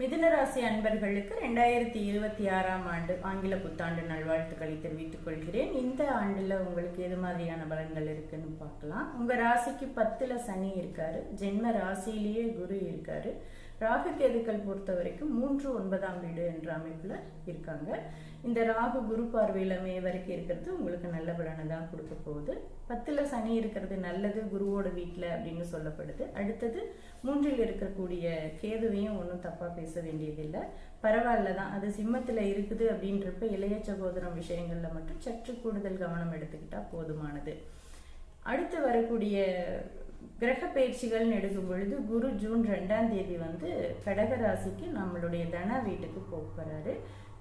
மிதுன ராசி அன்பர்களுக்கு 2026ஆம் ஆண்டு ஆங்கில புத்தாண்டு நல்வாழ்த்துக்களை தெரிவித்துக் கொள்கிறேன். இந்த ஆண்டுல உங்களுக்கு எது மாதிரியான பலன்கள் இருக்குன்னு பார்க்கலாம். உங்க ராசிக்கு 10ல சனி இருக்காரு, ஜென்ம ராசியிலேயே குரு இருக்காரு. ராகு கேதுக்கள் பொறுத்த வரைக்கும் 3 9ஆம் வீடு என்ற அமைப்புல இருக்காங்க. இந்த ராகு குரு பார்வையில மே வரைக்கும் இருக்கிறது உங்களுக்கு நல்ல பலனை தான் கொடுக்க போகுது. 10ல சனி இருக்கிறது நல்லது, குருவோட வீட்டுல அப்படின்னு சொல்லப்படுது. அடுத்தது 3ல் இருக்கக்கூடிய கேதுவையும் ஒன்றும் தப்பா பேச வேண்டியதில்லை, பரவாயில்ல தான். அது சிம்மத்துல இருக்குது அப்படின்றப்ப இளைய சகோதரம் விஷயங்கள்ல மட்டும் சற்று கூடுதல் கவனம் எடுத்துக்கிட்டா போதுமானது. அடுத்து வரக்கூடிய கிரக பயிற்சிகள்னு எடுக்கும் பொழுது குரு ஜூன் 2ஆம் தேதி கடக ராசிக்கு நம்மளுடைய தன வீட்டுக்கு போகிறாரு.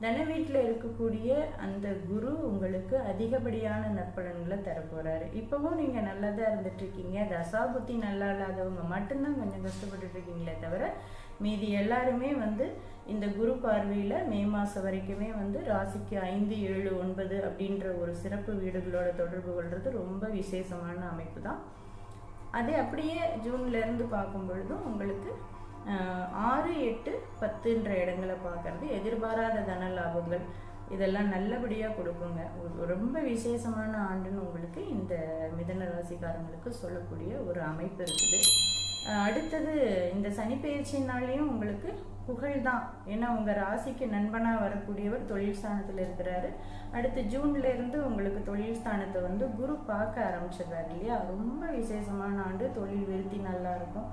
தன வீட்டில் இருக்கக்கூடிய அந்த குரு உங்களுக்கு அதிகப்படியான நற்பலன்களை தரப்போறாரு. இப்பவும் நீங்க நல்லதா இருந்துட்டு இருக்கீங்க, தசாபுத்தி நல்லா இல்லாதவங்க மட்டும்தான் கொஞ்சம் கஷ்டப்பட்டு இருக்கீங்களே தவிர மீதி எல்லாருமே இந்த குரு பார்வையில மே மாசம் வரைக்குமே ராசிக்கு 5 7 9 அப்படின்ற ஒரு சிறப்பு வீடுகளோட தொடர்பு கொள்றது ரொம்ப விசேஷமான அமைப்பு தான். அதே அப்படியே ஜூன்ல இருந்து பார்க்கும் பொழுதும் உங்களுக்கு 6 8 10ன்ற இடங்களை பார்க்கறது எதிர்பாராத தன லாபங்கள் இதெல்லாம் நல்லபடியாக கொடுக்குங்க. ரொம்ப விசேஷமான ஆண்டுன்னு உங்களுக்கு இந்த மிதுன ராசிக்காரங்களுக்கு சொல்லக்கூடிய ஒரு அமைப்பு இருக்குது. அடுத்தது இந்த சனி பயிற்சினாலையும் உங்களுக்கு புகழ் தான். ஏன்னா உங்க ராசிக்கு நண்பனா வரக்கூடியவர் தொழில் ஸ்தானத்துல இருக்கிறாரு. அடுத்து ஜூன்ல இருந்து உங்களுக்கு தொழில் ஸ்தானத்தை குரு பார்க்க ஆரம்பிச்சிடுறாரு இல்லையா. ரொம்ப விசேஷமான ஆண்டு, தொழில் விருத்தி நல்லா இருக்கும்,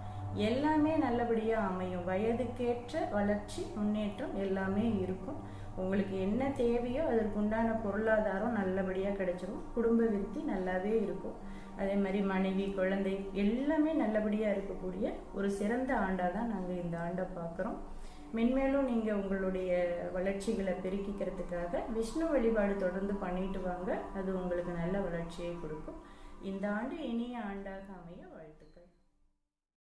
எல்லாமே நல்லபடியா அமையும். வயதுக்கேற்ற வளர்ச்சி முன்னேற்றம் எல்லாமே இருக்கும். உங்களுக்கு என்ன தேவையோ அதற்குண்டான பொருளாதாரம் நல்லபடியா கிடைச்சிடும். குடும்ப விருத்தி நல்லாவே இருக்கும். அதே மாதிரி மனைவி குழந்தை எல்லாமே நல்லபடியா இருக்கக்கூடிய ஒரு சிறந்த ஆண்டா தான் நாங்க இந்த ஆண்டை பார்க்குறோம். மென்மேலும் நீங்க உங்களுடைய வளர்ச்சிகளை பெருக்கிக்கிறதுக்காக விஷ்ணு வழிபாடு தொடர்ந்து பண்ணிட்டு வாங்க, அது உங்களுக்கு நல்ல வளர்ச்சியை கொடுக்கும். இந்த ஆண்டு இனிய ஆண்டாக அமைய வாழ்த்துக்கள்.